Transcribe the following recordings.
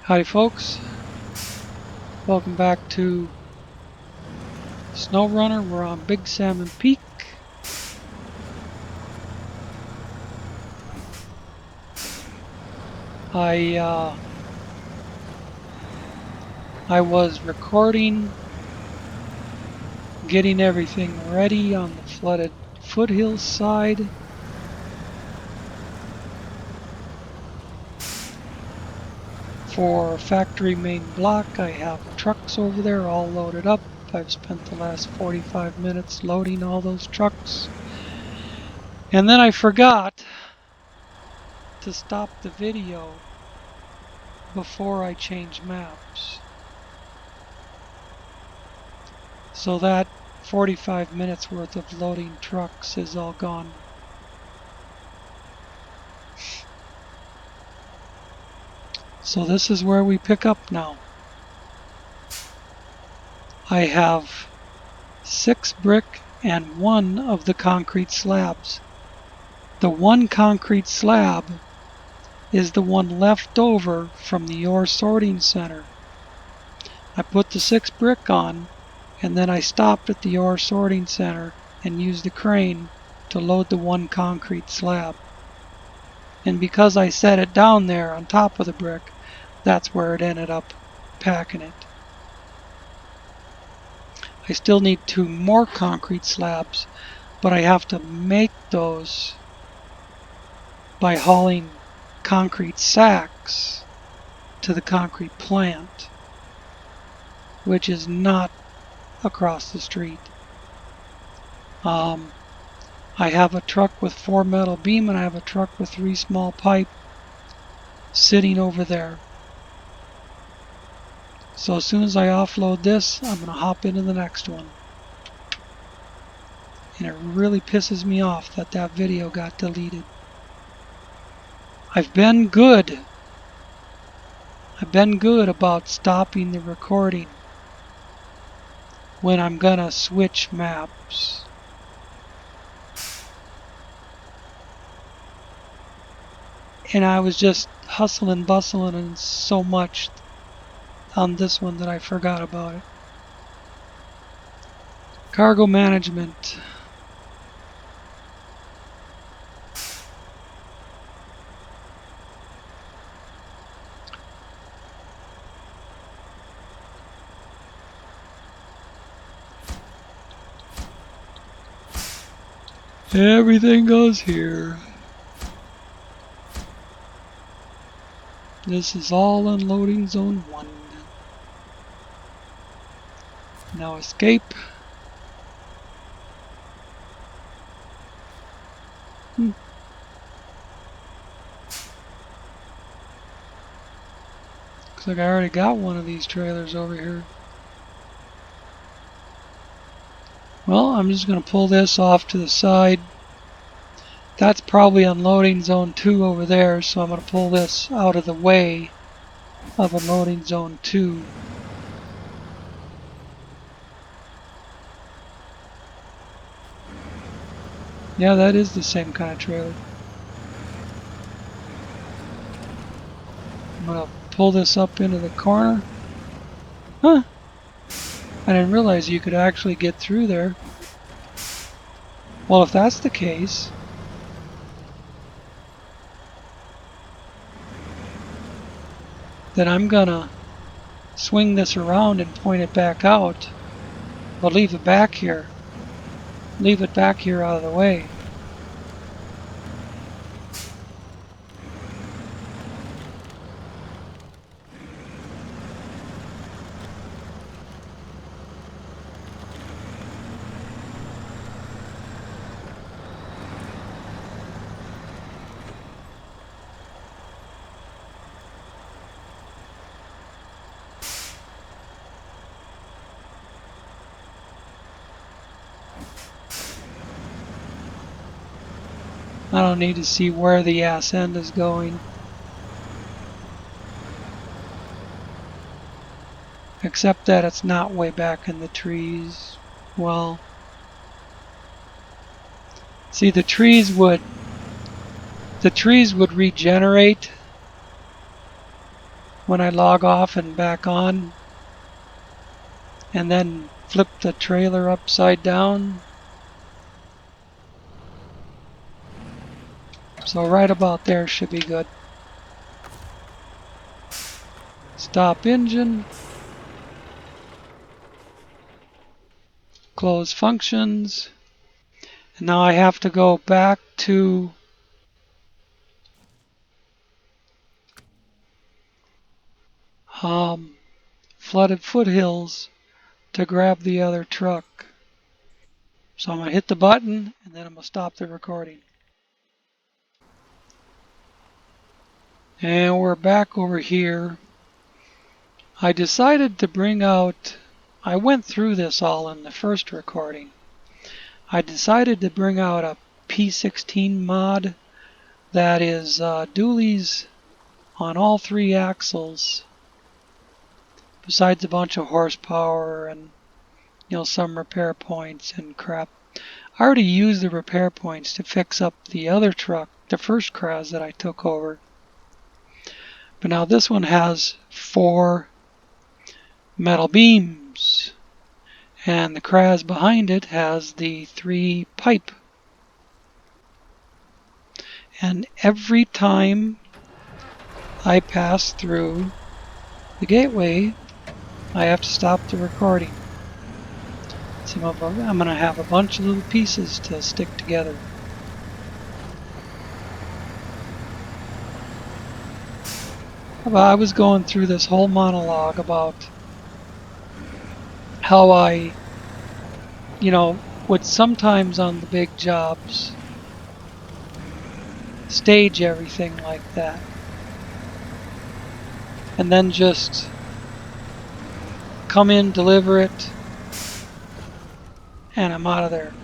Howdy folks, welcome back to SnowRunner. We're on Big Salmon Peak. I was recording, getting everything ready on the flooded foothills side. For factory main block, I have trucks over there all loaded up. I've spent the last 45 minutes loading all those trucks. And then I forgot to stop the video before I change maps. So that 45 minutes worth of loading trucks is all gone. So this is where we pick up now. I have 6 brick and 1 of the concrete slabs. The 1 concrete slab is the one left over from the ore sorting center. I put the 6 brick on, and then I stopped at the ore sorting center and used the crane to load the 1 concrete slab. And because I set it down there on top of the brick, that's where it ended up packing it. I still need 2 more concrete slabs, but I have to make those by hauling concrete sacks to the concrete plant, which is not across the street. I have a truck with 4 metal beam and I have a truck with 3 small pipe sitting over there. So as soon as I offload this, I'm going to hop into the next one. And it really pisses me off that that video got deleted. I've been good about stopping the recording when I'm gonna switch maps. And I was just hustling, bustling, and so much on this one that I forgot about it. Cargo management. Everything goes here. This is all unloading zone 1. Now escape. Looks like I already got one of these trailers over here. Well, I'm just going to pull this off to the side. That's probably unloading zone 2 over there, so I'm going to pull this out of the way of unloading zone 2. Yeah, that is the same kind of trailer. I'm going to pull this up into the corner. Huh! I didn't realize you could actually get through there. Well, if that's the case, then I'm gonna swing this around and point it back out, but leave it back here. Leave it back here out of the way. I don't need to see where the ass end is going. Except that it's not way back in the trees. Well, see, the trees would regenerate when I log off and back on, and then flip the trailer upside down. So right about there should be good. Stop engine. Close functions. And now I have to go back to flooded foothills to grab the other truck. So I'm going to hit the button and then I'm going to stop the recording. And we're back over here. I decided to bring out, I went through this all in the first recording. I decided to bring out a P16 mod that is dualies on all 3 axles, besides a bunch of horsepower and some repair points and crap. I already used the repair points to fix up the other truck, the first Kraz that I took over. But now this one has 4 metal beams, and the Kraz behind it has the 3 pipe. And every time I pass through the gateway, I have to stop the recording. So I'm going to have a bunch of little pieces to stick together. I was going through this whole monologue about how I, would sometimes on the big jobs stage everything like that. And then just come in, deliver it, and I'm out of there.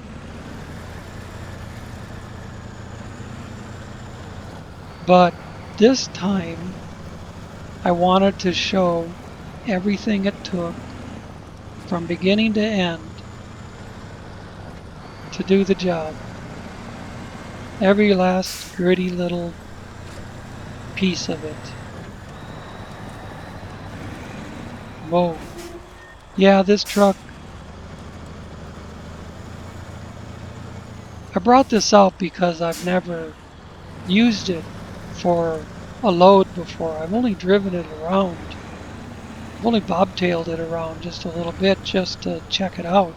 But this time, I wanted to show everything it took from beginning to end to do the job. Every last gritty little piece of it. Whoa. Yeah, this truck. I brought this out because I've never used it for a load before. I've only driven it around. I've only bobtailed it around just a little bit just to check it out.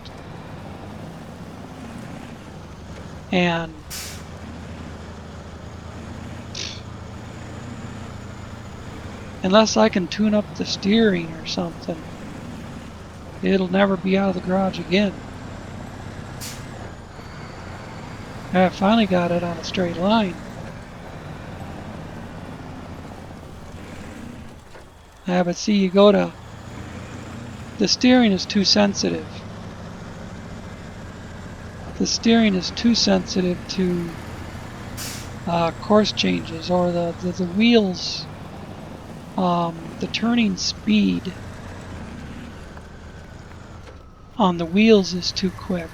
And unless I can tune up the steering or something, it'll never be out of the garage again. I finally got it on a straight line. But see, you go to, the steering is too sensitive. The steering is too sensitive to course changes, or the wheels, the turning speed on the wheels is too quick.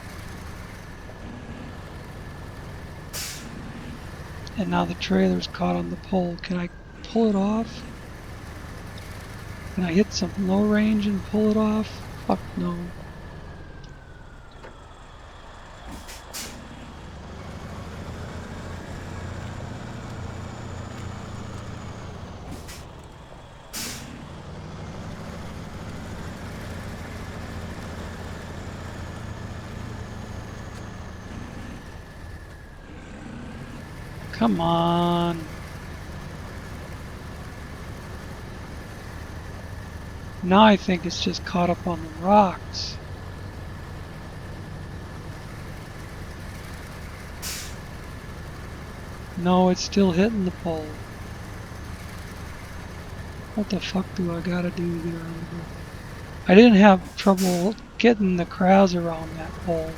And now the trailer's caught on the pole. Can I pull it off? Can I hit some low range and pull it off? Fuck no. Come on. Now I think it's just caught up on the rocks. No, it's still hitting the pole. What the fuck do I gotta do here? I didn't have trouble getting the Kraz around that pole.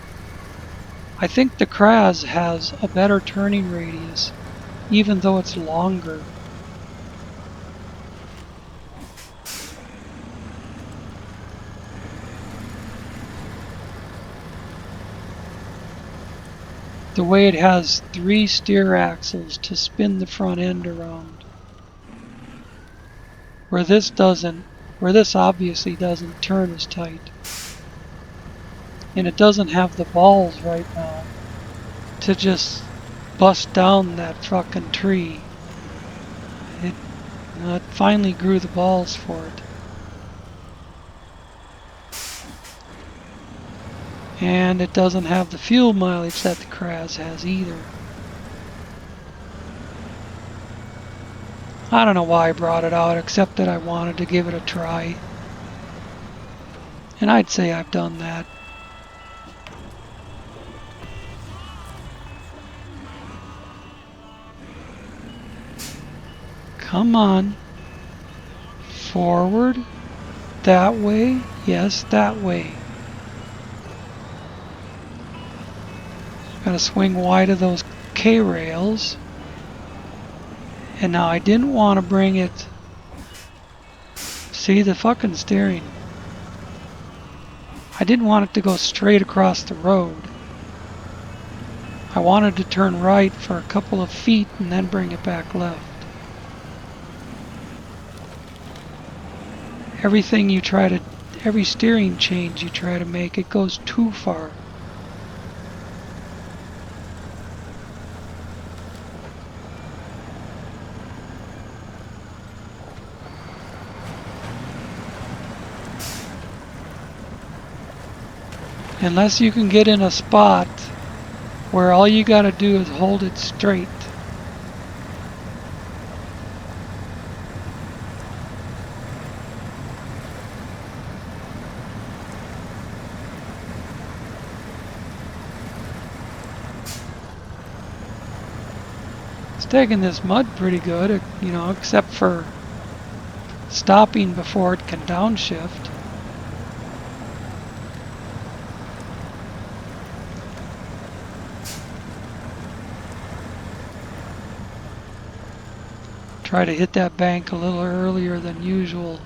I think the Kraz has a better turning radius, even though it's longer. The way it has 3 steer axles to spin the front end around. where this doesn't, where this obviously doesn't turn as tight. And it doesn't have the balls right now to just bust down that fucking tree. It finally grew the balls for it. And it doesn't have the fuel mileage that the Kraz has either. I don't know why I brought it out, except that I wanted to give it a try. And I'd say I've done that. Come on. Forward. That way. Yes, that way. Gotta swing wide of those K-rails. And now I didn't want to bring it. See the fucking steering. I didn't want it to go straight across the road. I wanted to turn right for a couple of feet and then bring it back left. Everything you try to, every steering change you try to make, it goes too far. Unless you can get in a spot where all you gotta do is hold it straight. It's taking this mud pretty good, you know, except for stopping before it can downshift. Try to hit that bank a little earlier than usual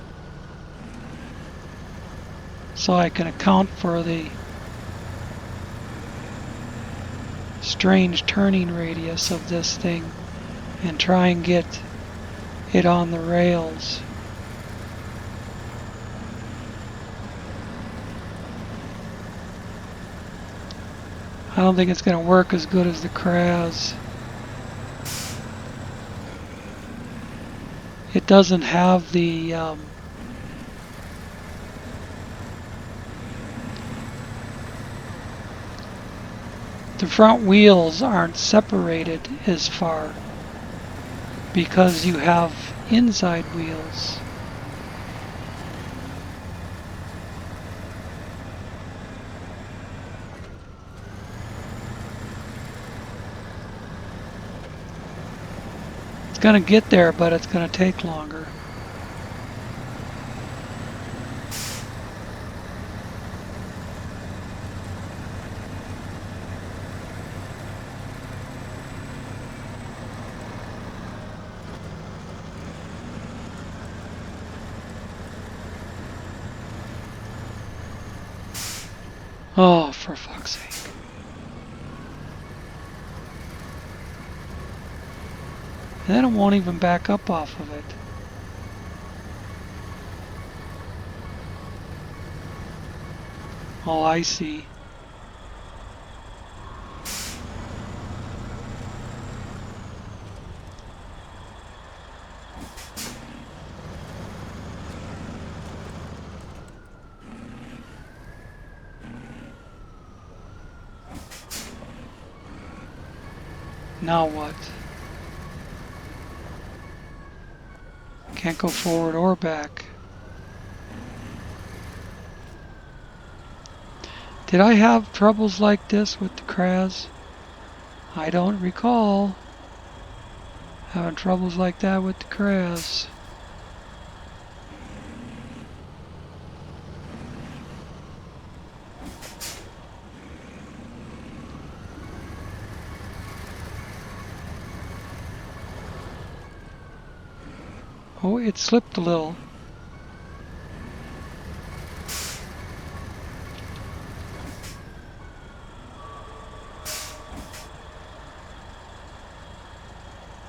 so I can account for the strange turning radius of this thing and try and get it on the rails. I don't think it's going to work as good as the Kraz. It doesn't have the front wheels aren't separated as far because you have inside wheels. It's going to get there, but it's going to take longer. Oh, for fuck's sake. And then it won't even back up off of it. Oh, I see. Now what? Can't go forward or back. Did I have troubles like this with the Kraz? I don't recall having troubles like that with the Kraz. Oh, it slipped a little.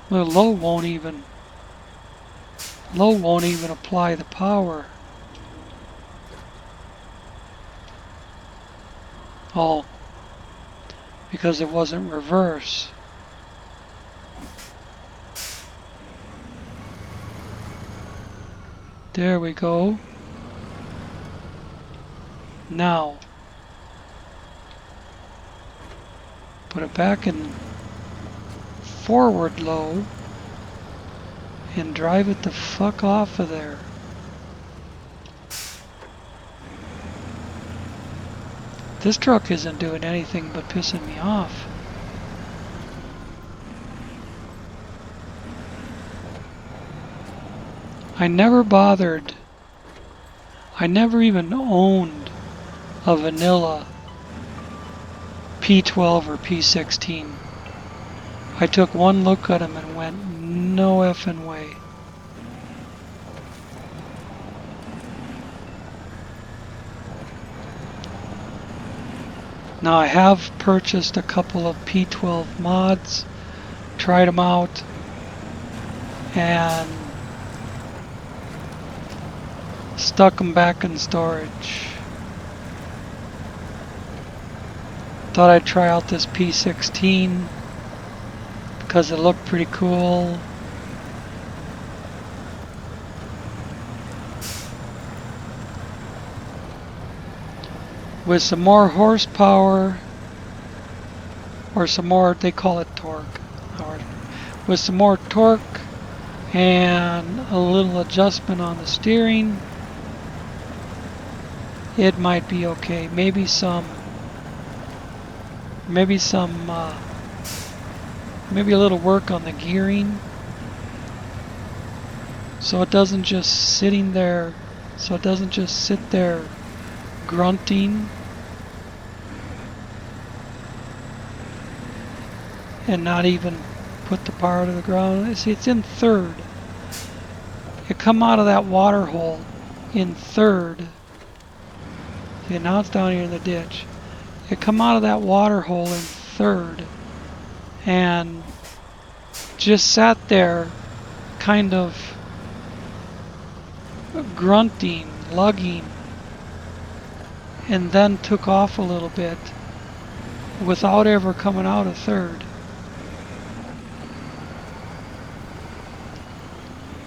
The low won't even Low won't even apply the power. Oh, because it wasn't reverse. There we go. Now, put it back in forward low and drive it the fuck off of there. This truck isn't doing anything but pissing me off. I never even owned a vanilla P12 or P16. I took one look at them and went, no effing way. Now I have purchased a couple of P12 mods, tried them out, and stuck them back in storage. Thought I'd try out this P16 because it looked pretty cool. With some more horsepower, or some more, they call it torque. With some more torque and a little adjustment on the steering, it might be okay. Maybe a little work on the gearing, so it doesn't just sit there grunting and not even put the power to the ground. See, it's in third. It come out of that water hole in third. See, now it's down here in the ditch. It come out of that water hole in third and just sat there kind of grunting, lugging, and then took off a little bit without ever coming out of third.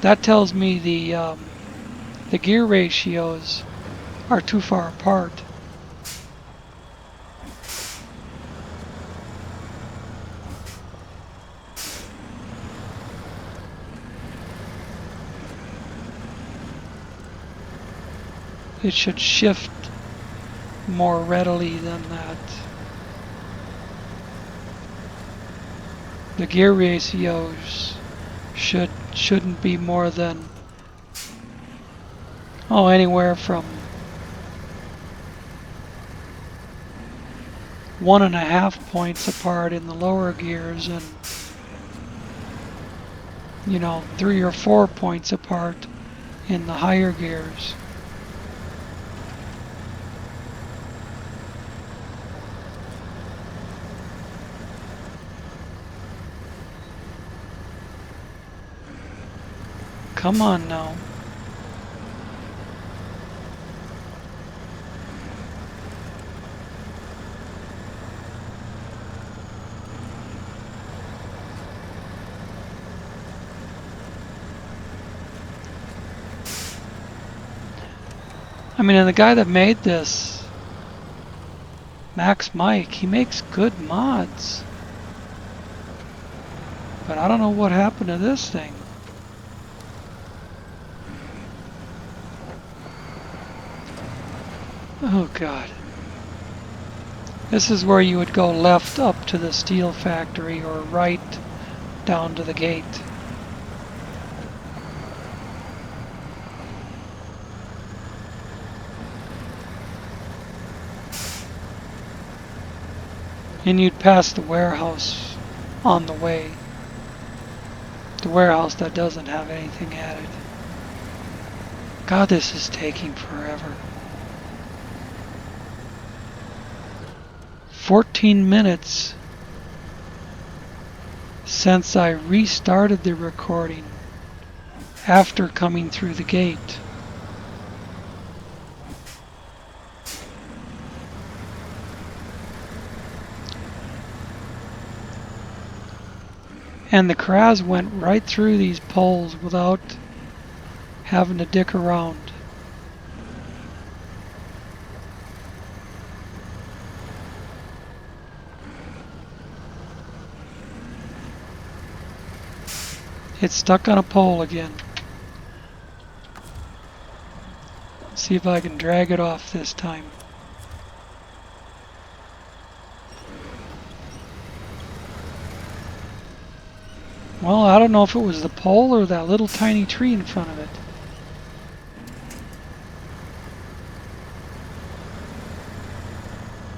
That tells me the gear ratios are too far apart. It should shift more readily than that. The gear ratios shouldn't be more than anywhere from 1.5 points apart in the lower gears and 3 or 4 points apart in the higher gears. Come on now. I mean, and the guy that made this, Max Mike, he makes good mods. But I don't know what happened to this thing. Oh God. This is where you would go left up to the steel factory or right down to the gate. And you'd pass the warehouse on the way. The warehouse that doesn't have anything added. God, this is taking forever. 14 minutes since I restarted the recording. after coming through the gate. And the crabs went right through these poles without having to dick around. It's stuck on a pole again. See if I can drag it off this time. Well, I don't know if it was the pole or that little tiny tree in front of it.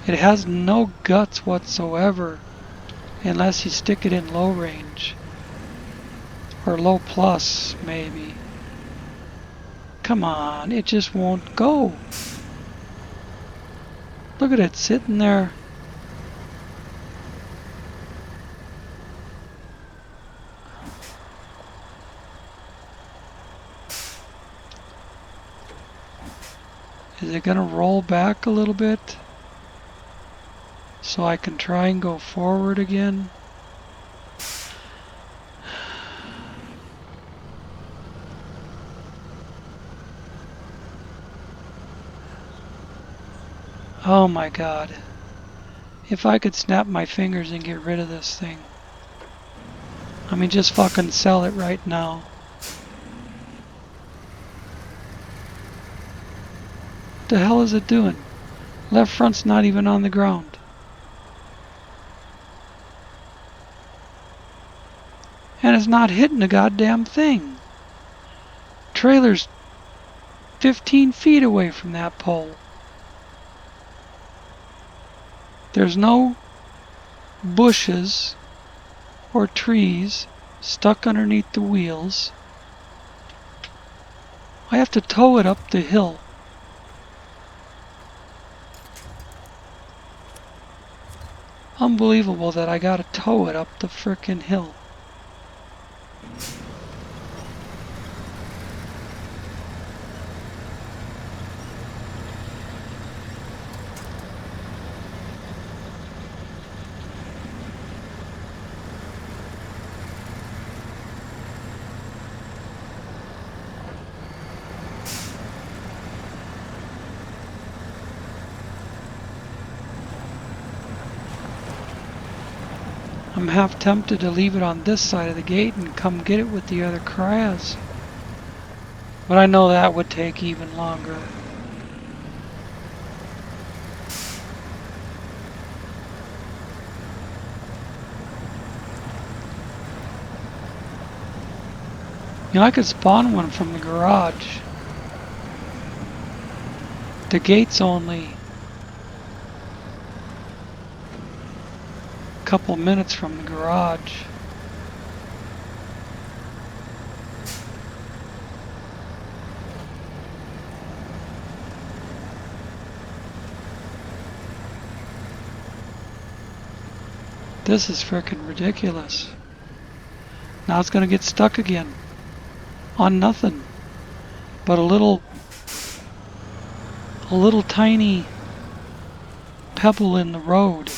It has no guts whatsoever unless you stick it in low range. Or low plus, maybe. Come on, it just won't go. Look at it sitting there. Is it going to roll back a little bit so I can try and go forward again? Oh my god. If I could snap my fingers and get rid of this thing. I mean, just fucking sell it right now. What the hell is it doing? Left front's not even on the ground. And it's not hitting a goddamn thing. Trailer's 15 feet away from that pole. There's no bushes or trees stuck underneath the wheels. I have to tow it up the hill. Unbelievable that I gotta tow it up the frickin' hill. I'm half tempted to leave it on this side of the gate and come get it with the other crabs. But I know that would take even longer. You know, I could spawn one from the garage. The gate's only a couple minutes from the garage. This is frickin' ridiculous. Now it's gonna get stuck again. On nothing but a little tiny pebble in the road.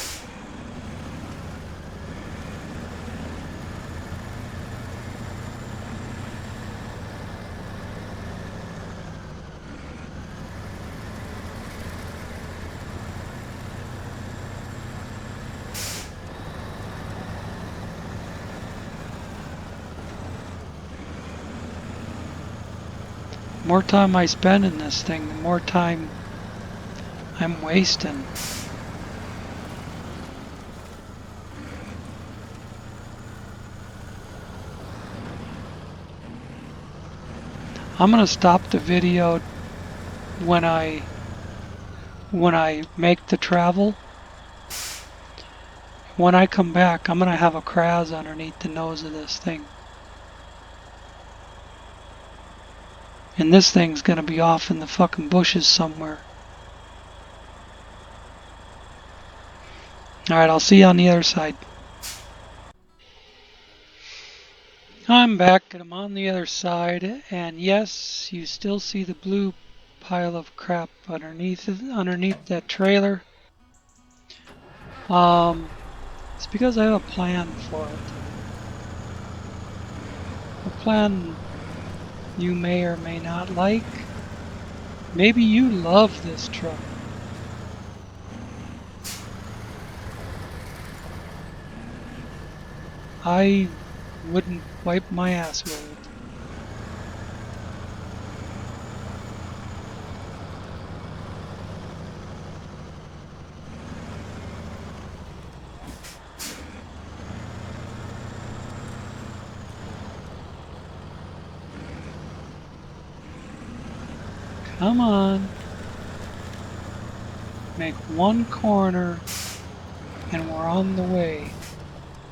The more time I spend in this thing, the more time I'm wasting. I'm gonna stop the video when I make the travel. When I come back, I'm gonna have a Kraz underneath the nose of this thing. And this thing's gonna be off in the fucking bushes somewhere. Alright, I'll see you on the other side. I'm back and I'm on the other side, and yes, you still see the blue pile of crap underneath that trailer. It's because I have a plan for it. A plan you may or may not like. Maybe you love this truck. I wouldn't wipe my ass with it. Come on. Make one corner and we're on the way.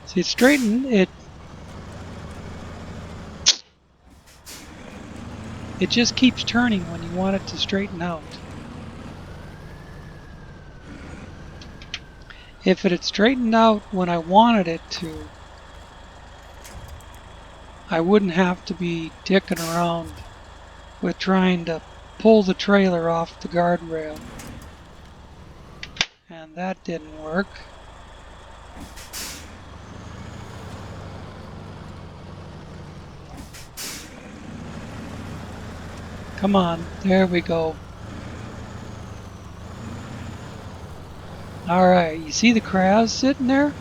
See, it's straightened. It just keeps turning when you want it to straighten out. If it had straightened out when I wanted it to, I wouldn't have to be dicking around with trying to pull the trailer off the guardrail. And that didn't work. Come on, there we go. Alright, you see the crowds sitting there?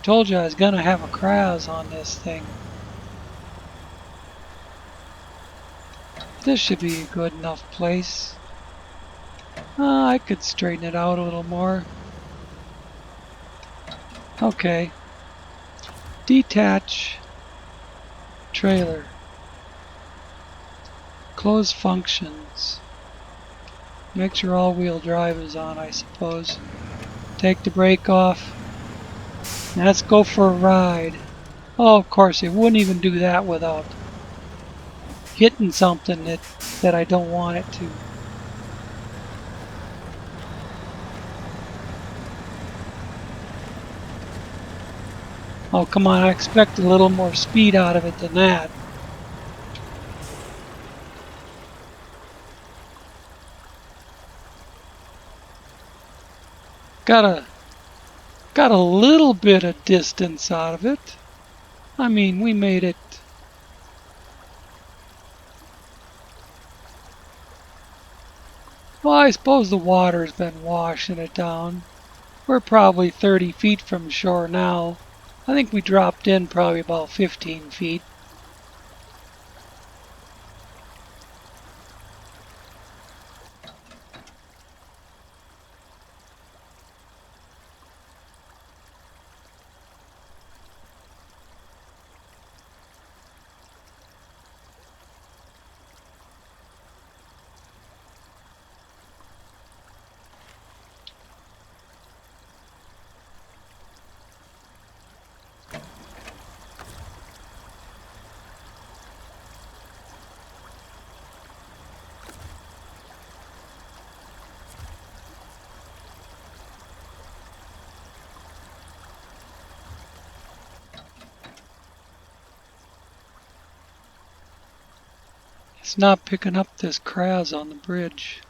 Told you I was gonna have a crowds on this thing. This should be a good enough place. I could straighten it out a little more. Okay. Detach trailer. Close functions. Make sure all-wheel drive is on, I suppose. Take the brake off. Let's go for a ride. Oh, of course, it wouldn't even do that without hitting something that I don't want it to. Oh, come on, I expect a little more speed out of it than that. Got a little bit of distance out of it. I mean, we made it. Well, I suppose the water's been washing it down. We're probably 30 feet from shore now. I think we dropped in probably about 15 feet. It's not picking up this crowds on the bridge.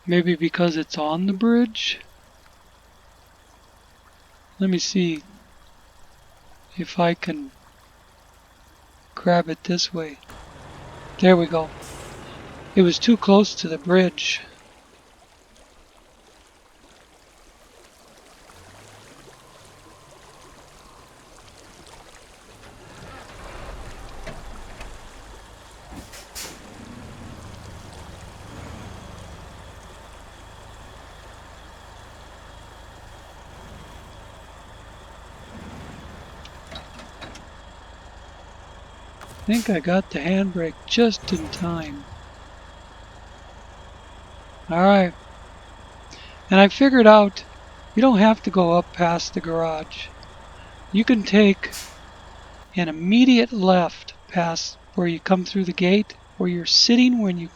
Maybe because it's on the bridge? Let me see if I can grab it this way. There we go. It was too close to the bridge. I think I got the handbrake just in time. Alright. And I figured out you don't have to go up past the garage. You can take and immediate left past where you come through the gate, where you're sitting when you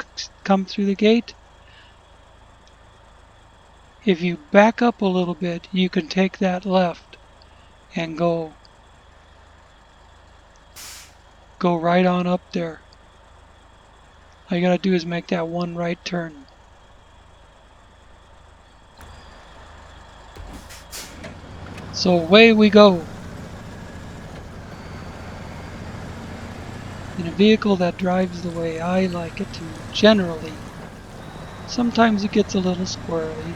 come through the gate. If you back up a little bit, you can take that left and go right on up there. All you gotta do is make that one right turn. So away we go. In a vehicle that drives the way I like it to, generally. Sometimes it gets a little squirrely.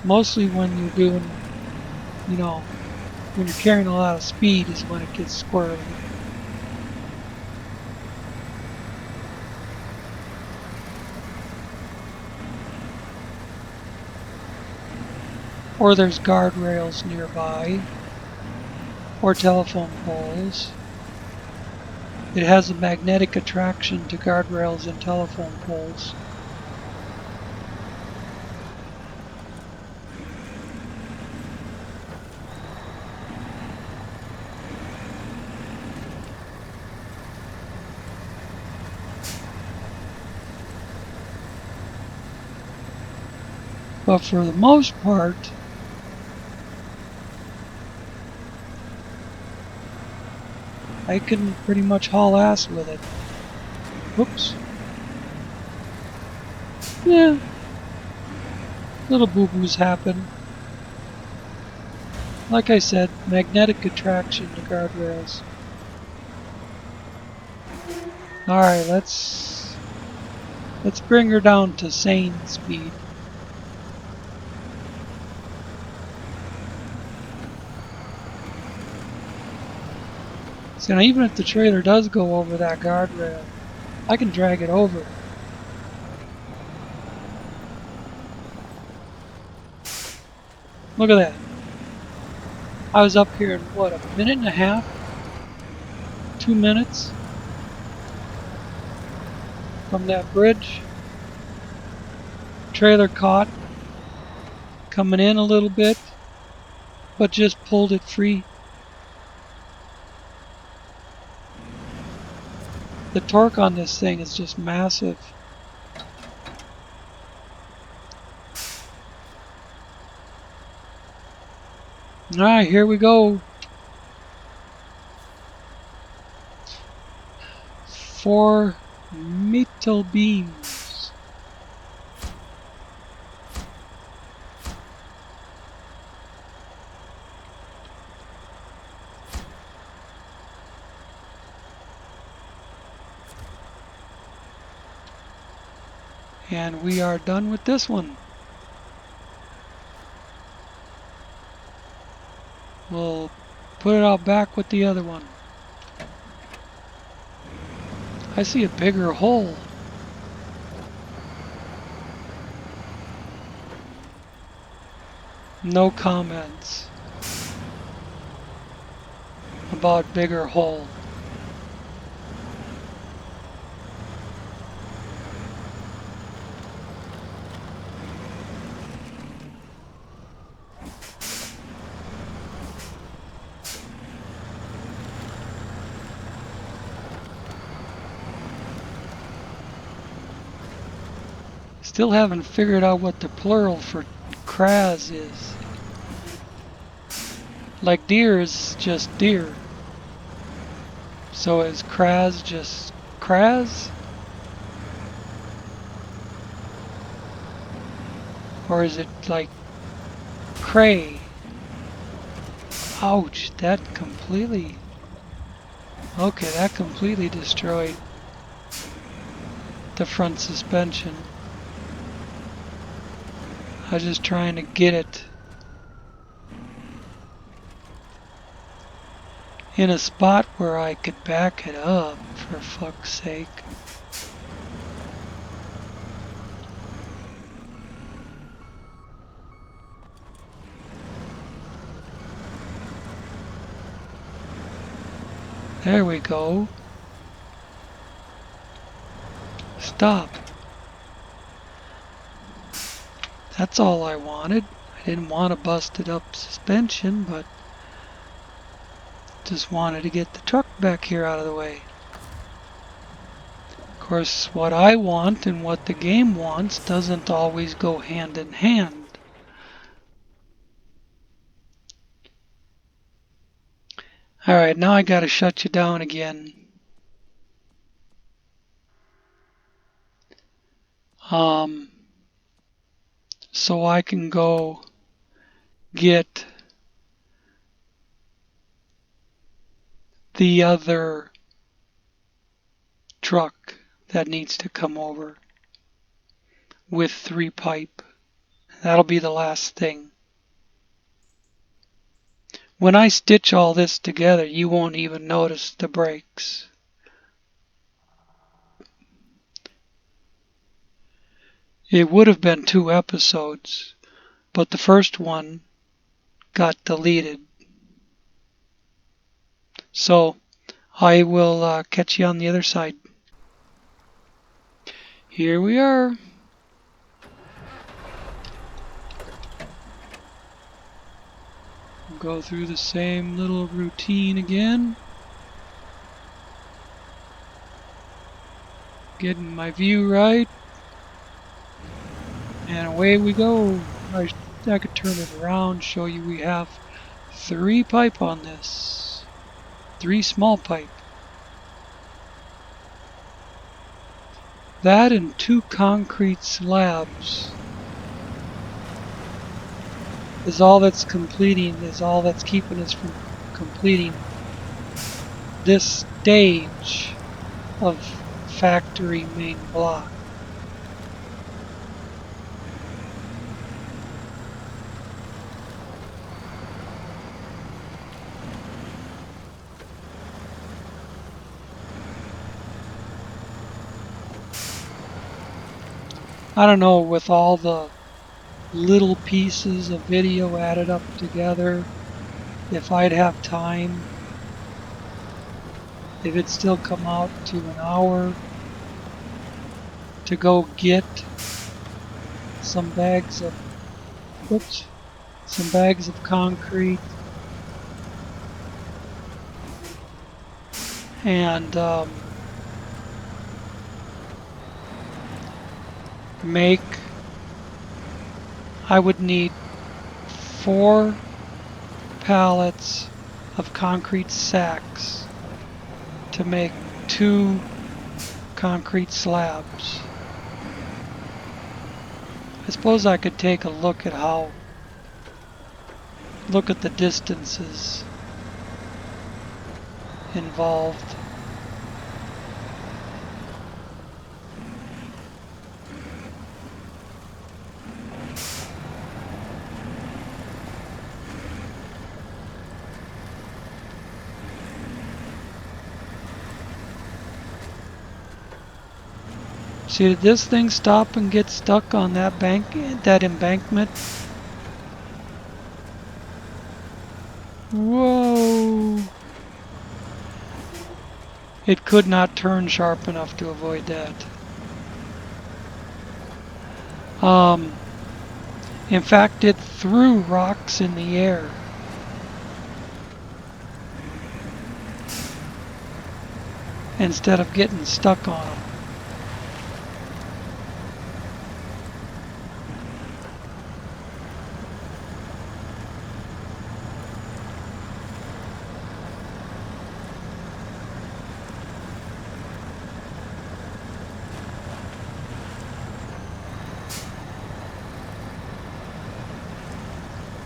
Mostly when you're doing, when you're carrying a lot of speed is when it gets squirrely. Or there's guardrails nearby, or telephone poles. It has a magnetic attraction to guardrails and telephone poles. But for the most part, I can pretty much haul ass with it. Whoops. Yeah. Little boo-boos happen. Like I said, magnetic attraction to guardrails. Alright, let's bring her down to sane speed. So now even if the trailer does go over that guardrail, I can drag it over. Look at that. I was up here in what, a minute and a half? 2 minutes? From that bridge. Trailer caught. Coming in a little bit, but just pulled it free. The torque on this thing is just massive. Alright, here we go. 4 metal beams. And we are done with this one. We'll put it out back with the other one. I see a bigger hole. No comments about bigger hole. Still haven't figured out what the plural for kraz is. Like deer is just deer. So is kraz just kraz? Or is it like cray? Ouch, that completely... Okay, that completely destroyed the front suspension. I was just trying to get it in a spot where I could back it up, for fuck's sake. There we go. Stop. That's all I wanted. I I didn't want a busted up suspension, but just wanted to get the truck back here out of the way. Of course, what I want and what the game wants doesn't always go hand in hand. Alright, now I gotta shut you down again. So I can go get the other truck that needs to come over with 3 pipe. That'll be the last thing. When I stitch all this together, you won't even notice the breaks. It would have been 2 episodes, but the first one got deleted. So I will catch you on the other side. Here we are. Go through the same little routine again. Getting my view right. And away we go. I could turn it around, show you we have 3 pipe on this. 3 small pipe. That and 2 concrete slabs is all that's keeping us from completing this stage of factory main block. I don't know, with all the little pieces of video added up together, if I'd have time, if it'd still come out to an hour to go get some bags of concrete and I would need 4 pallets of concrete sacks to make 2 concrete slabs. I suppose I could take a look at the distances involved. See, did this thing stop and get stuck on that embankment? Whoa! It could not turn sharp enough to avoid that. In fact, it threw rocks in the air. Instead of getting stuck on them.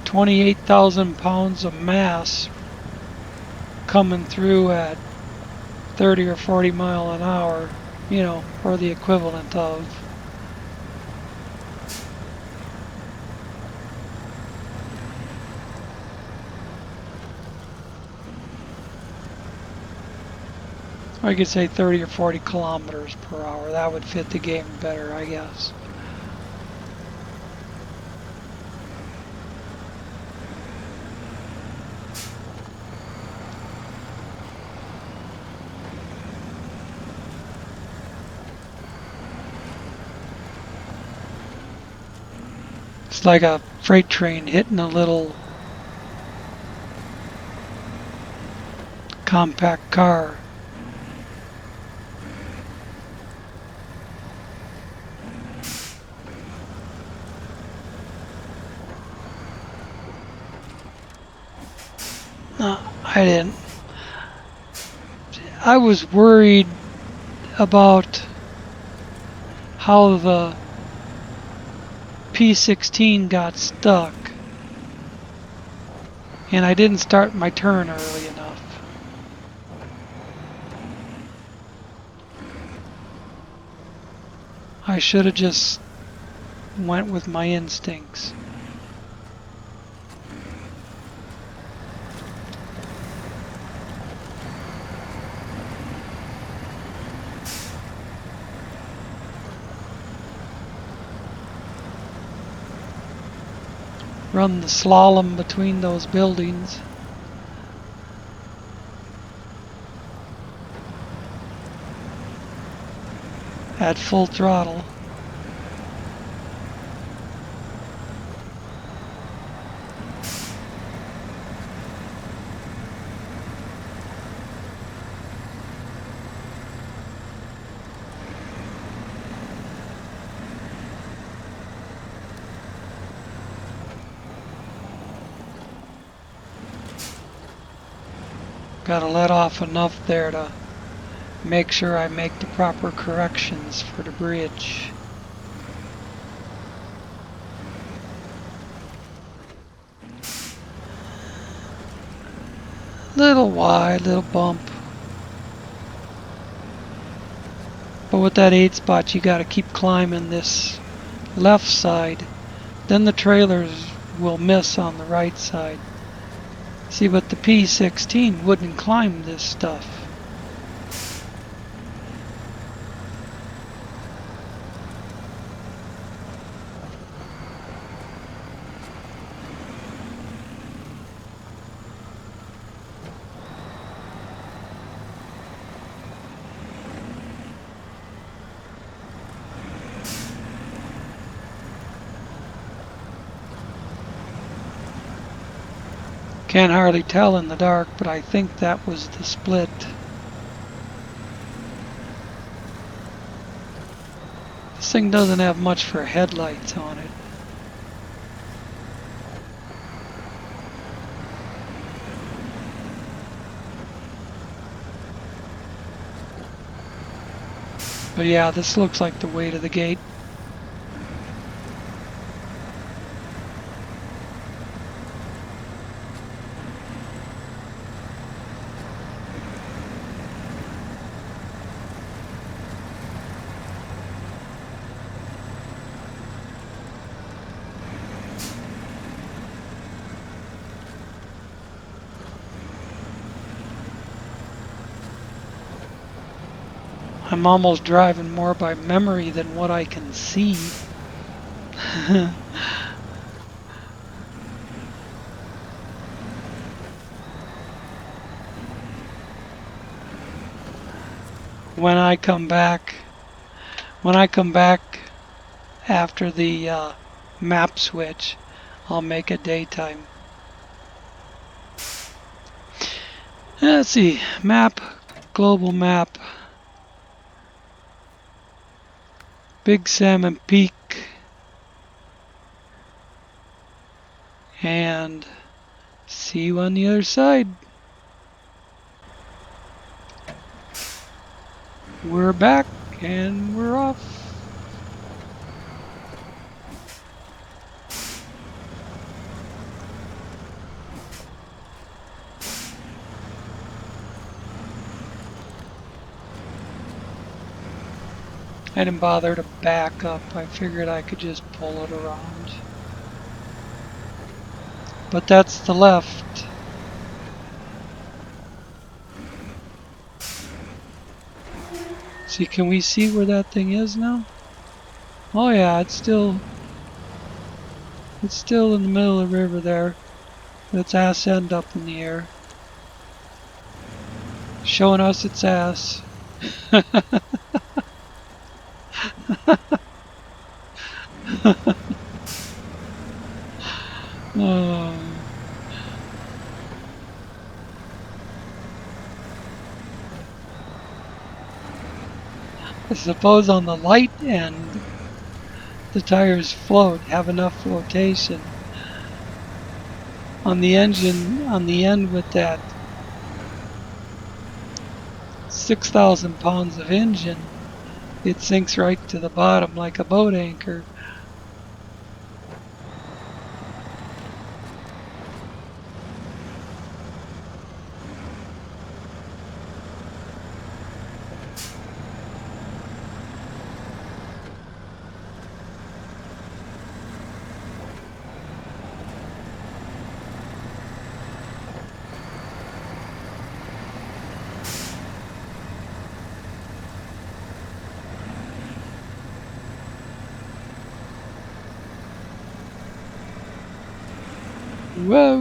£28,000 of mass coming through at 30 or 40 mile an hour, or the equivalent of. Or you could say 30 or 40 kilometers per hour. That would fit the game better, I guess. It's like a freight train hitting a little compact car. No, I didn't. I was worried about how the P16 got stuck, and I didn't start my turn early enough. I should have just went with my instincts. Run the slalom between those buildings. At full throttle. Gotta let off enough there to make sure I make the proper corrections for the bridge. Little wide, little bump. But with that 8 spot, you gotta keep climbing this left side. Then the trailers will miss on the right side. See, but the P16 wouldn't climb this stuff. Can't hardly tell in the dark, but I think that was the split. This thing doesn't have much for headlights on it. But yeah, this looks like the way to the gate. I'm almost driving more by memory than what I can see. When I come back after the map switch, I'll make a daytime. Let's see, map, global map. Big Salmon Peak, and see you on the other side. We're back and we're off. I didn't bother to back up. I figured I could just pull it around. But that's the left. See, can we see where that thing is now? Oh yeah, it's still in the middle of the river there. Its ass end up in the air. Showing us its ass. I suppose on the light end, the tires float, have enough flotation. On the engine, on the end with that 6,000 pounds of engine, it sinks right to the bottom like a boat anchor. Whoa!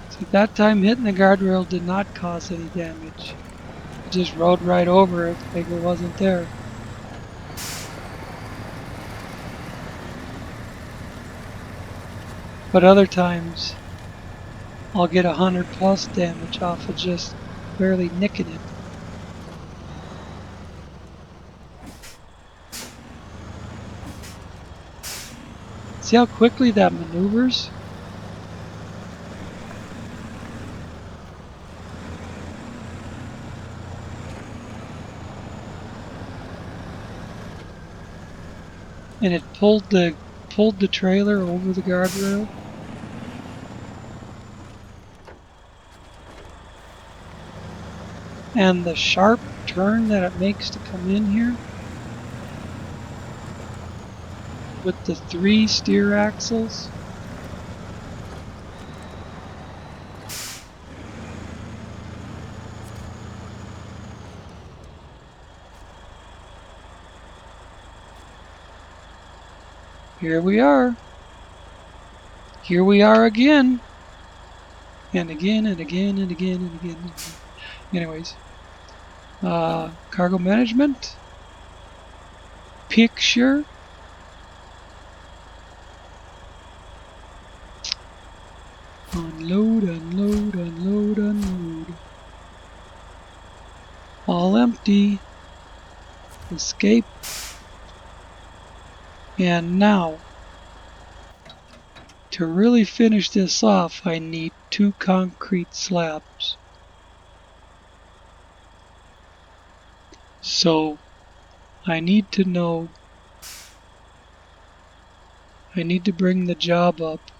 See, that time hitting the guardrail did not cause any damage. It just rode right over it like it wasn't there. But other times, I'll get 100+ damage off of just barely nicking it. See how quickly that maneuvers? And it pulled the trailer over the guardrail. And the sharp turn that it makes to come in here with the 3 steer axles. Here we are. Here we are again. And again and again and again and again and again. Anyways, cargo management. Picture. Unload, unload, unload, unload. All empty. Escape. And now, to really finish this off, I need 2 concrete slabs. So, I need to know, I need to bring the job up.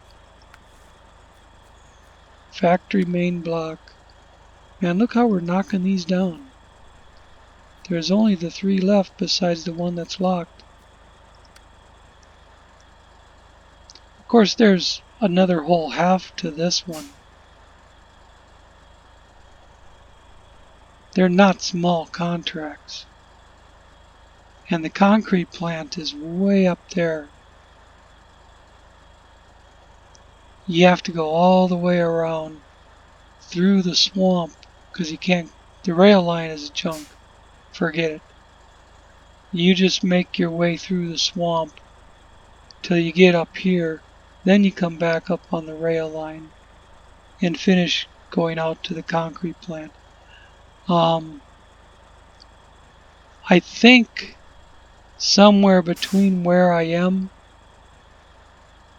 Factory main block. Man, look how we're knocking these down. There's only the 3 left besides the one that's locked. Of course, there's another whole half to this one. They're not small contracts. And the concrete plant is way up there. You have to go all the way around through the swamp because you can't, the rail line is junk. Forget it. You just make your way through the swamp till you get up here. Then you come back up on the rail line and finish going out to the concrete plant. I think somewhere between where I am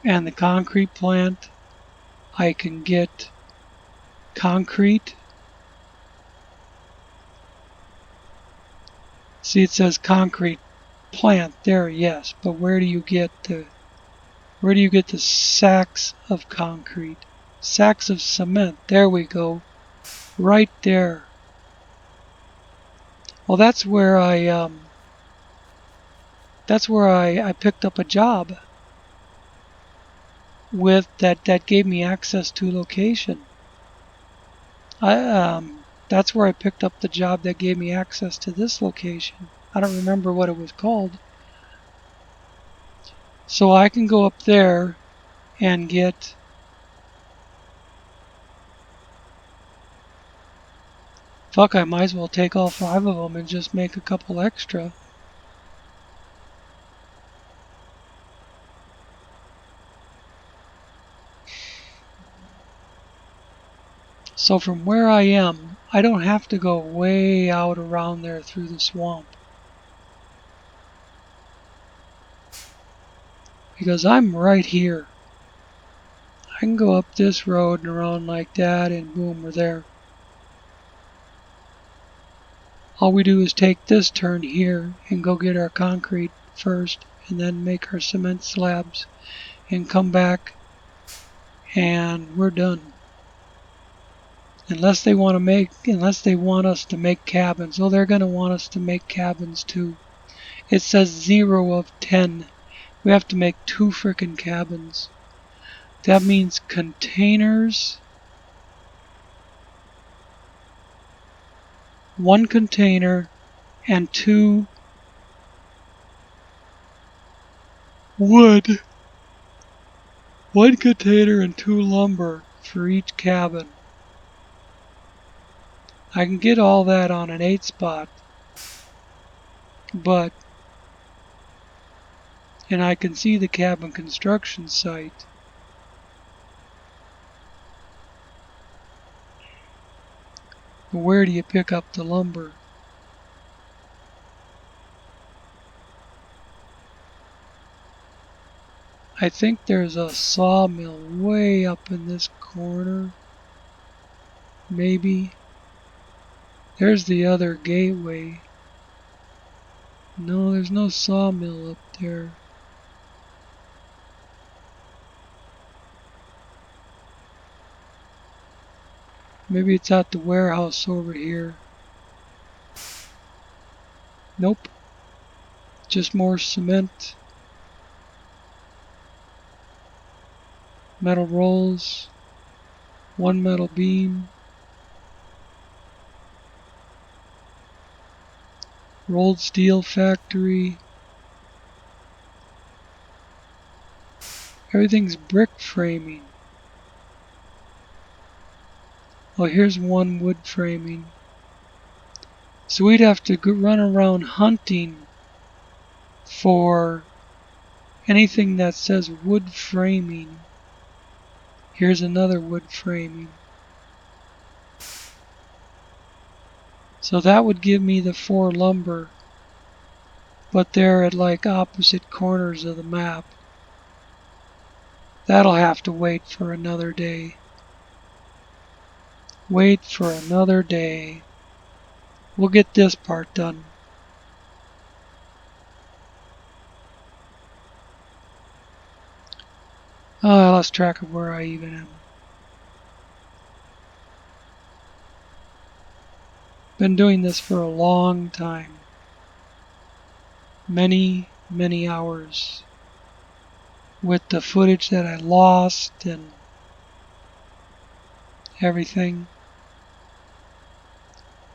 and the concrete plant, I can get concrete. See, it says concrete plant there, yes, but where do you get the sacks of concrete? Sacks of cement. There we go. Right there. Well, that's where I picked up a job with that gave me access to location. That's where I picked up the job that gave me access to this location. I don't remember what it was called. So I can go up there and get Fuck, I might as well take all 5 of them and just make a couple extra. So from where I am, I don't have to go way out around there through the swamp. Because I'm right here. I can go up this road and around like that and boom, we're there. All we do is take this turn here and go get our concrete first and then make our cement slabs and come back and we're done. Unless they want us to make cabins. Oh, they're going to want us to make cabins too. It says 0 of 10. We have to make 2 frickin' cabins. That means containers. 1 container and 2 wood. 1 container and 2 lumber for each cabin. I can get all that on an 8 spot. And I can see the cabin construction site. But where do you pick up the lumber? I think there's a sawmill way up in this corner. Maybe. There's the other gateway. No, there's no sawmill up there. Maybe it's at the warehouse over here. Nope. Just more cement. Metal rolls. 1 metal beam. Rolled steel factory. Everything's brick framing. Oh, here's 1 wood framing. So we'd have to run around hunting for anything that says wood framing. Here's another wood framing. So that would give me the 4 lumber, but they're at like opposite corners of the map. That'll have to wait for another day. Wait for another day. We'll get this part done. Oh, I lost track of where I even am. Been doing this for a long time. Many, many hours. With the footage that I lost and everything.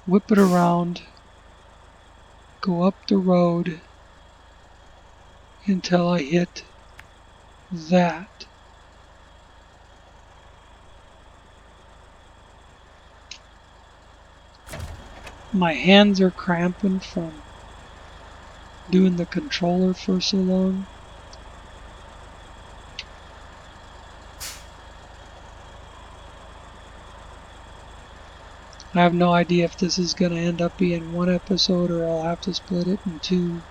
Whip it around. Go up the road until I hit that. My hands are cramping from doing the controller for so long. I have no idea if this is going to end up being 1 episode or I'll have to split it in 2.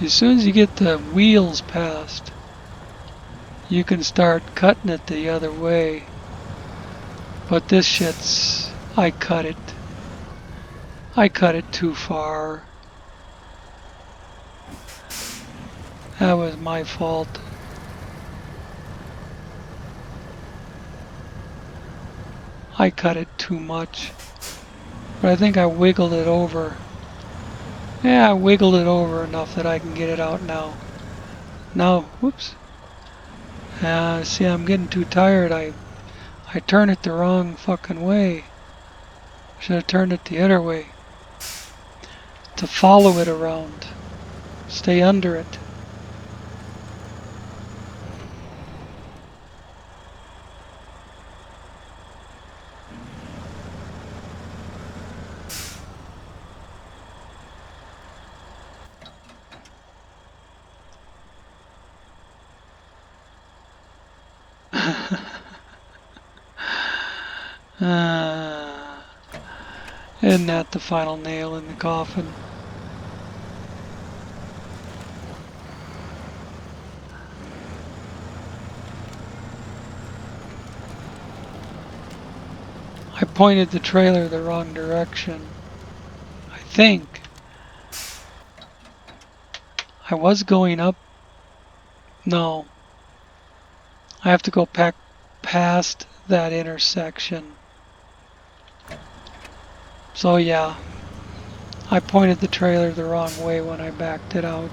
As soon as you get the wheels past, you can start cutting it the other way. But this shit's... I cut it. I cut it too far. That was my fault. I cut it too much. But I think I wiggled it over. Yeah, I wiggled it over enough that I can get it out now. Now, whoops. See, I'm getting too tired. I I turned it the wrong fucking way. Should have turned it the other way. To follow it around. Stay under it. Isn't that the final nail in the coffin? I pointed the trailer the wrong direction. I think. I was going up. No. I have to go past that intersection. So yeah. I pointed the trailer the wrong way when I backed it out.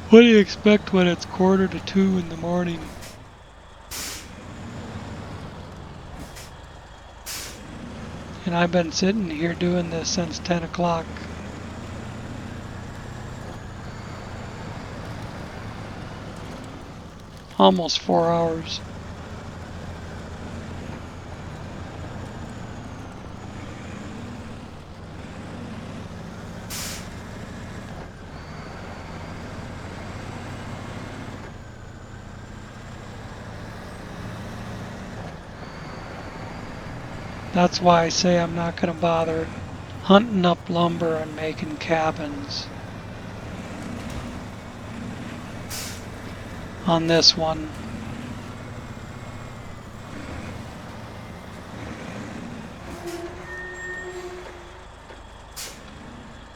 What do you expect when it's 1:45 in the morning? And I've been sitting here doing this since 10 o'clock. Almost 4 hours. That's why I say I'm not going to bother hunting up lumber and making cabins on this one.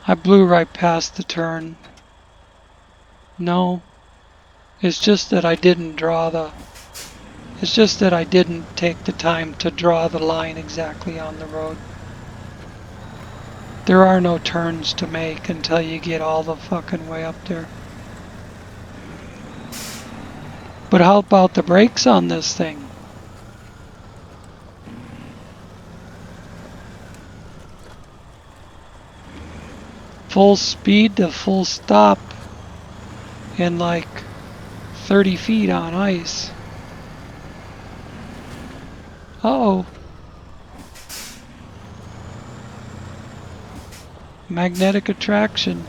I blew right past the turn. No, it's just that I didn't take the time to draw the line exactly on the road. There are no turns to make until you get all the fucking way up there. But how about the brakes on this thing? Full speed to full stop in like 30 feet on ice. Uh-oh. Magnetic attraction.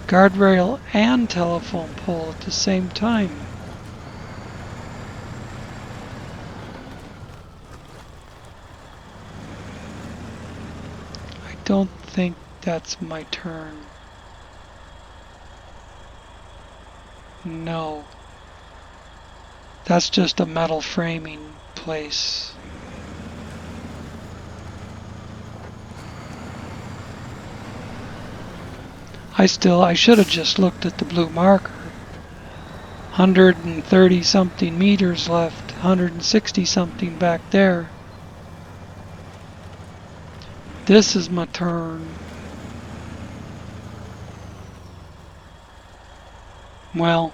Guardrail and telephone pole at the same time. I don't think that's my turn. No. That's just a metal framing place. I should have just looked at the blue marker. 130 something meters left, 160 something back there. This is my turn. Well,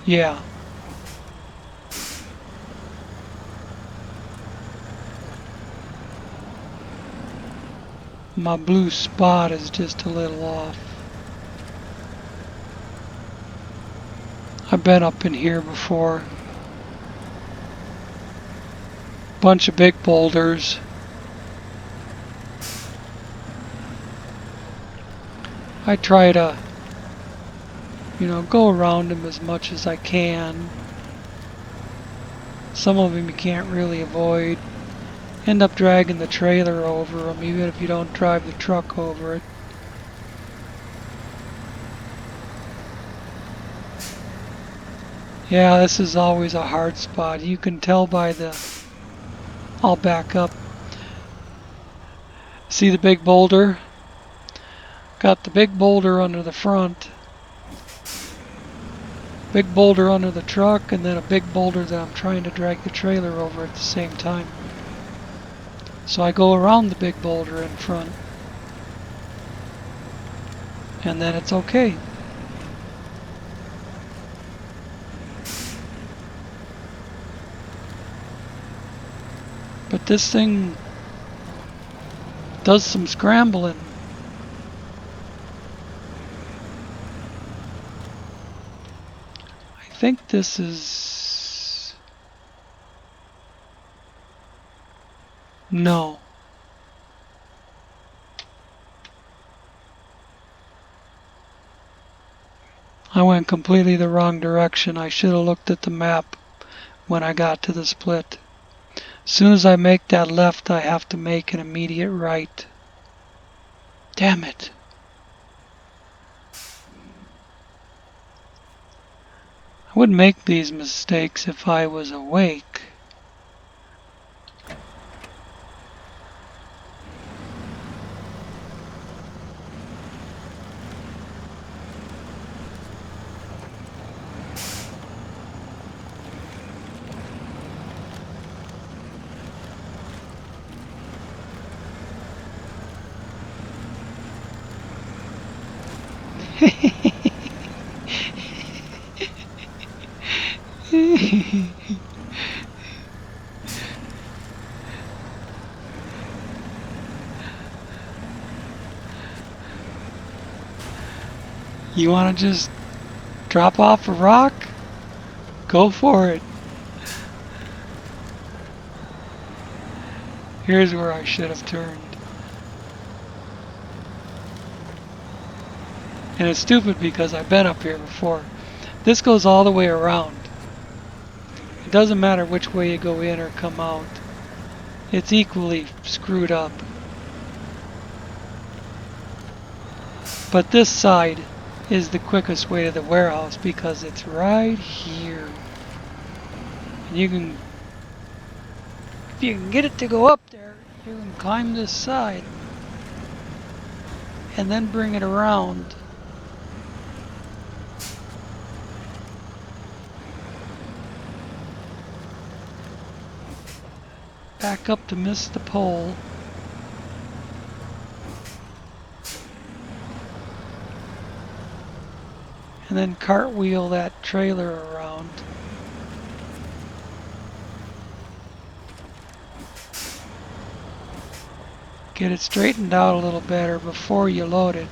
yeah. My blue spot is just a little off. I've been up in here before. Bunch of big boulders. I try to, go around them as much as I can. Some of them you can't really avoid. End up dragging the trailer over them, even if you don't drive the truck over it. Yeah, this is always a hard spot. You can tell by the... I'll back up. See the big boulder? Got the big boulder under the front. Big boulder under the truck and then a big boulder that I'm trying to drag the trailer over at the same time. So I go around the big boulder in front. And then it's okay. But this thing does some scrambling. I think this is... No. I went completely the wrong direction. I should have looked at the map when I got to the split. As soon as I make that left, I have to make an immediate right. Damn it. I wouldn't make these mistakes if I was awake. You want to just drop off a rock? Go for it. Here's where I should have turned. And it's stupid because I've been up here before. This goes all the way around. It doesn't matter which way you go in or come out. It's equally screwed up. But this side is the quickest way to the warehouse because it's right here. And you can, if you can get it to go up there, you can climb this side and then bring it around. Back up to miss the pole. And then cartwheel that trailer around. Get it straightened out a little better before you load it.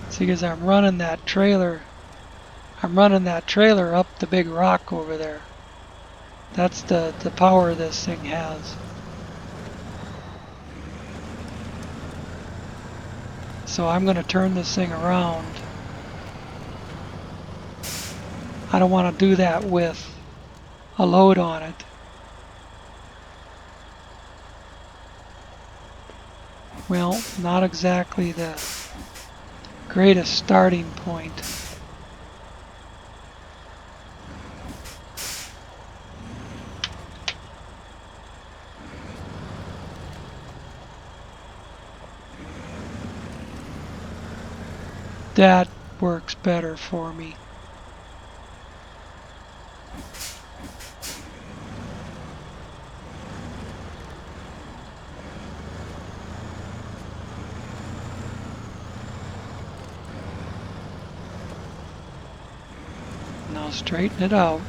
See, because I'm running that trailer up the big rock over there. That's the power this thing has. So I'm going to turn this thing around. I don't want to do that with a load on it. Well, not exactly the greatest starting point. That works better for me. Now straighten it out.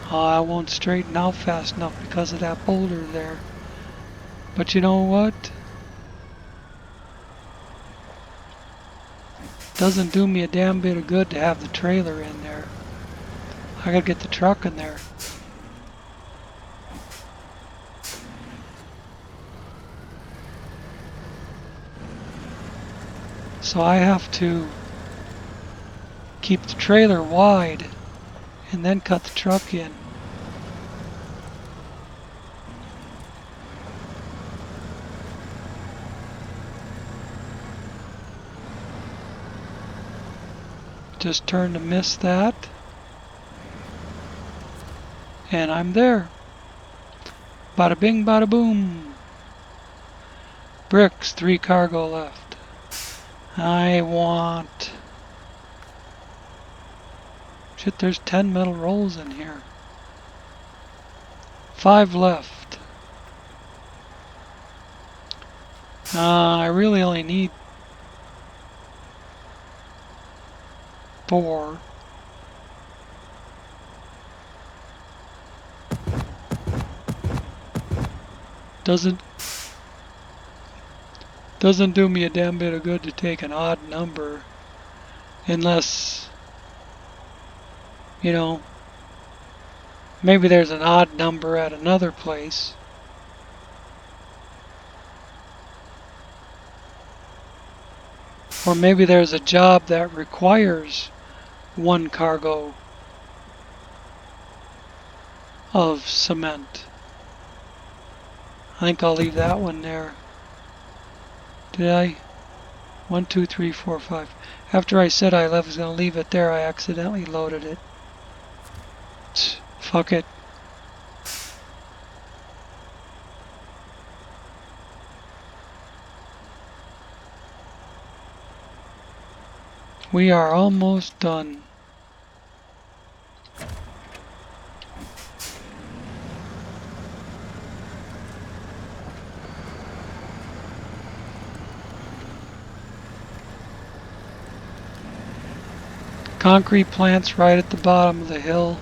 Oh, I won't straighten out fast enough because of that boulder there. But you know what? Doesn't do me a damn bit of good to have the trailer in there. I gotta get the truck in there. So I have to keep the trailer wide and then cut the truck in. Just turn to miss that. And I'm there. Bada bing, bada boom. Bricks, 3 cargo left. I want... Shit, there's 10 metal rolls in here. 5 left. I really only need 4. Doesn't do me a damn bit of good to take an odd number unless, you know, maybe there's an odd number at another place. Or maybe there's a job that requires 1 cargo of cement. I think I'll leave that one there. Did I? 1, 2, 3, 4, 5. After I said I was going to leave it there, I accidentally loaded it. Fuck it. We are almost done. Concrete plant's right at the bottom of the hill.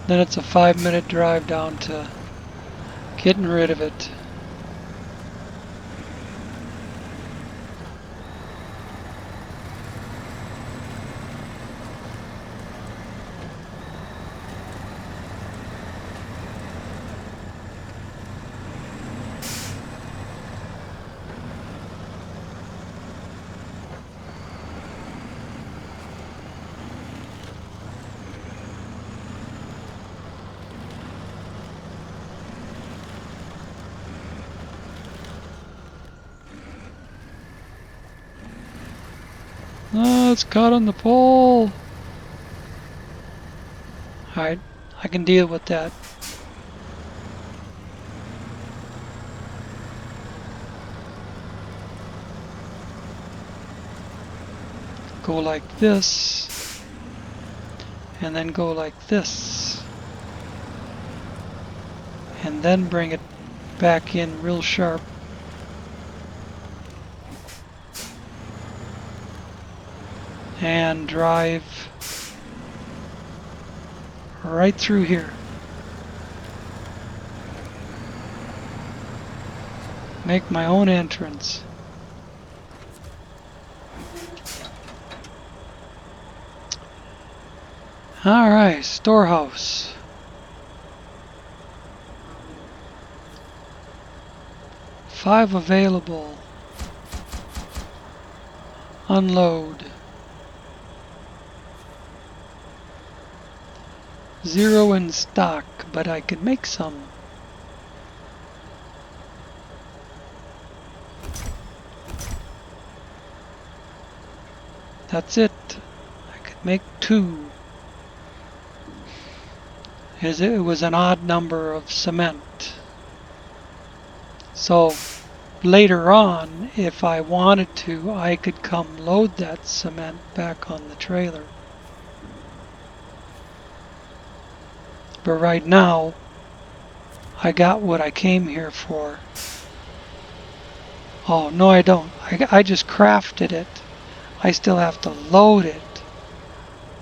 Then it's a 5-minute drive down to getting rid of it. Oh, it's caught on the pole. Alright, I can deal with that. Go like this, and then go like this, and then bring it back in real sharp. And drive right through here. Make my own entrance. Alright, storehouse. Five available. Unload. 0 in stock, but I could make some. That's it. I could make 2. As it was an odd number of cement. So later on, if I wanted to, I could come load that cement back on the trailer. But right now, I got what I came here for. Oh, no I don't. I just crafted it. I still have to load it.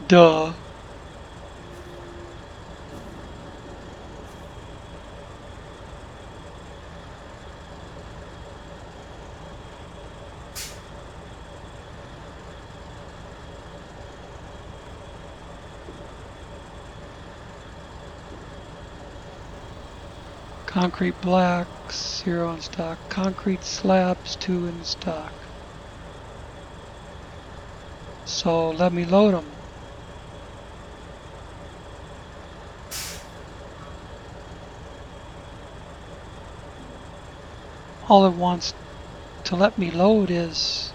Duh. Concrete blocks, 0 in stock. Concrete slabs, 2 in stock. So let me load them. All it wants to let me load is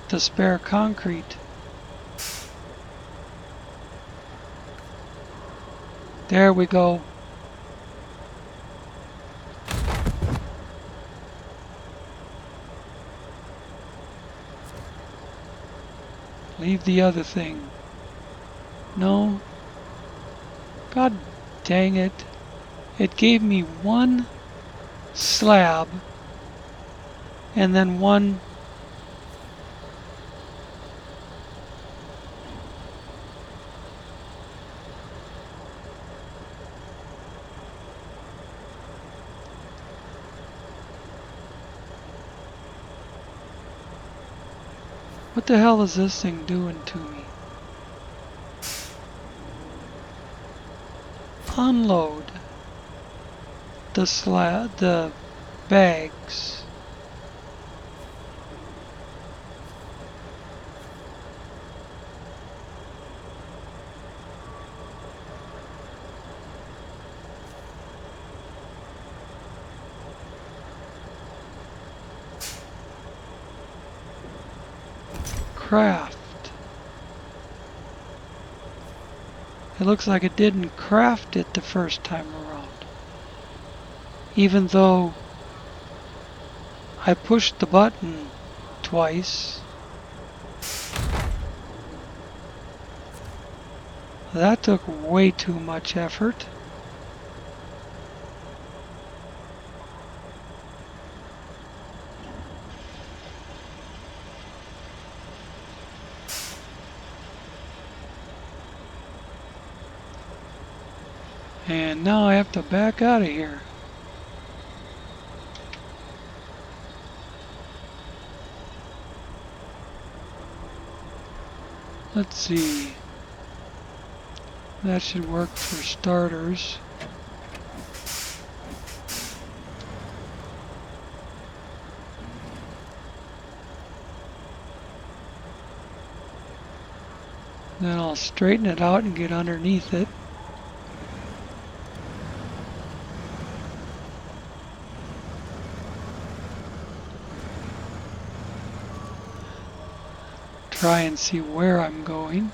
the spare concrete. There we go. Leave the other thing. No. God dang it. It gave me one slab and then one. What the hell is this thing doing to me? Unload the bags. Craft. It looks like it didn't craft it the first time around. Even though I pushed the button twice. That took way too much effort. And now I have to back out of here. Let's see. That should work for starters. Then I'll straighten it out and get underneath it. Try and see where I'm going.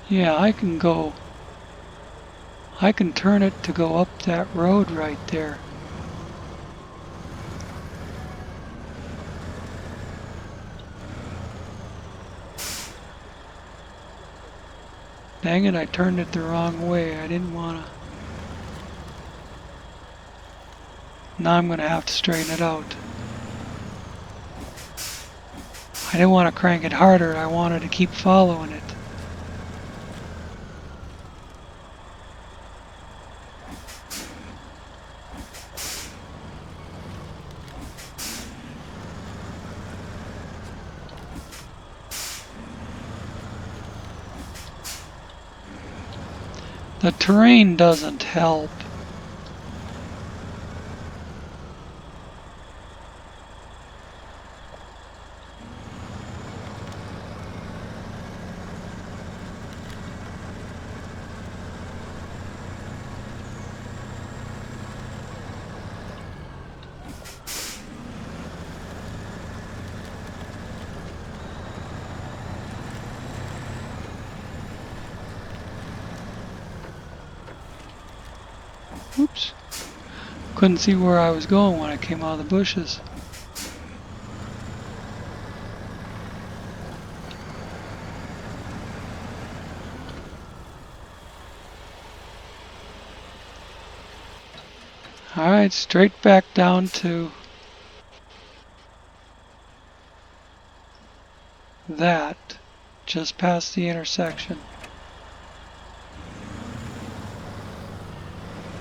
Yeah, I can turn it to go up that road right there. Dang it, I turned it the wrong way. I didn't want to. Now I'm going to have to straighten it out. I didn't want to crank it harder. I wanted to keep following it. The terrain doesn't help. Oops. Couldn't see where I was going when I came out of the bushes. Alright, straight back down to that, just past the intersection.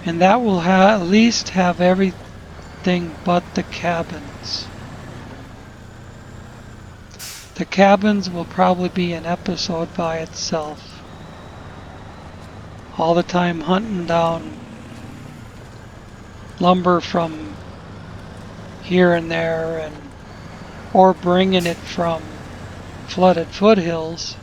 And that will at least have everything but the cabins. The cabins will probably be an episode by itself. All the time hunting down lumber from here and there, or bringing it from flooded foothills.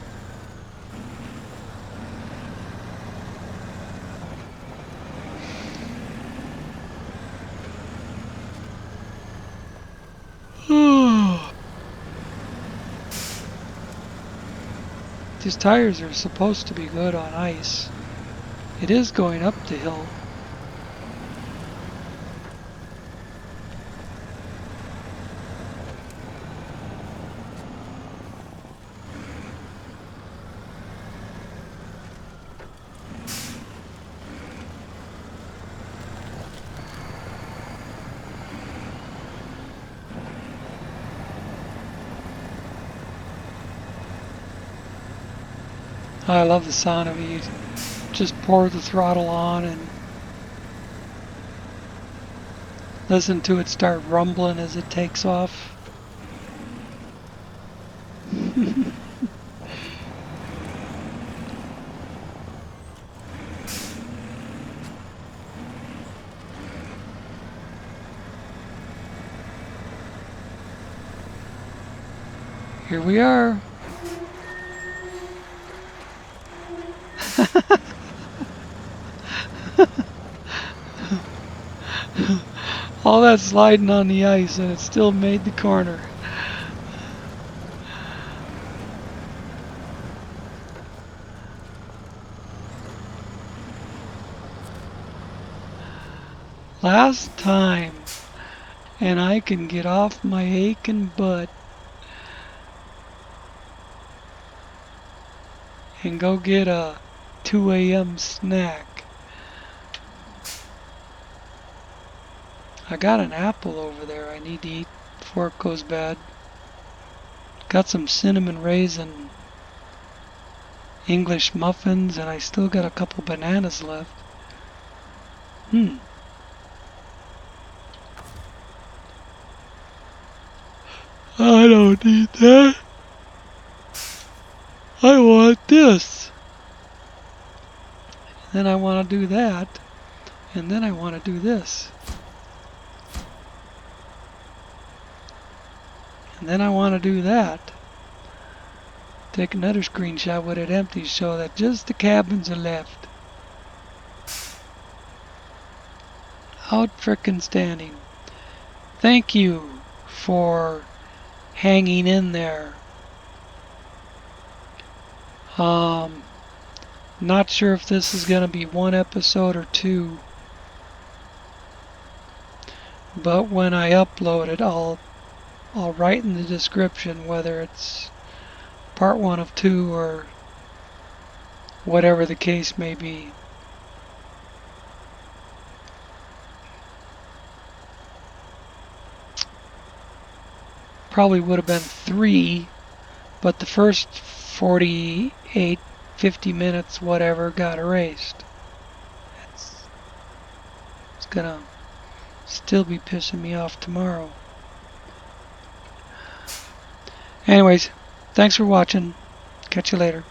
These tires are supposed to be good on ice. It is going up the hill. I love the sound of it. You just pour the throttle on and listen to it start rumbling as it takes off. Here we are. All that sliding on the ice and it still made the corner. Last time, and I can get off my aching butt and go get a 2 a.m. snack. I got an apple over there I need to eat before it goes bad. Got some cinnamon raisin English muffins, and I still got a couple bananas left. I don't need that. I want this. Then I want to do that. And then I want to do this. And then I want to do that. Take another screenshot with it empty so that just the cabins are left. Out frickin' standing. Thank you for hanging in there. Not sure if this is going to be one episode or two. But when I upload it, I'll write in the description whether it's part 1 of 2 or whatever the case may be. Probably would have been 3, but the first 48, 50 minutes, whatever, got erased. It's gonna still be pissing me off tomorrow. Anyways, thanks for watching. Catch you later.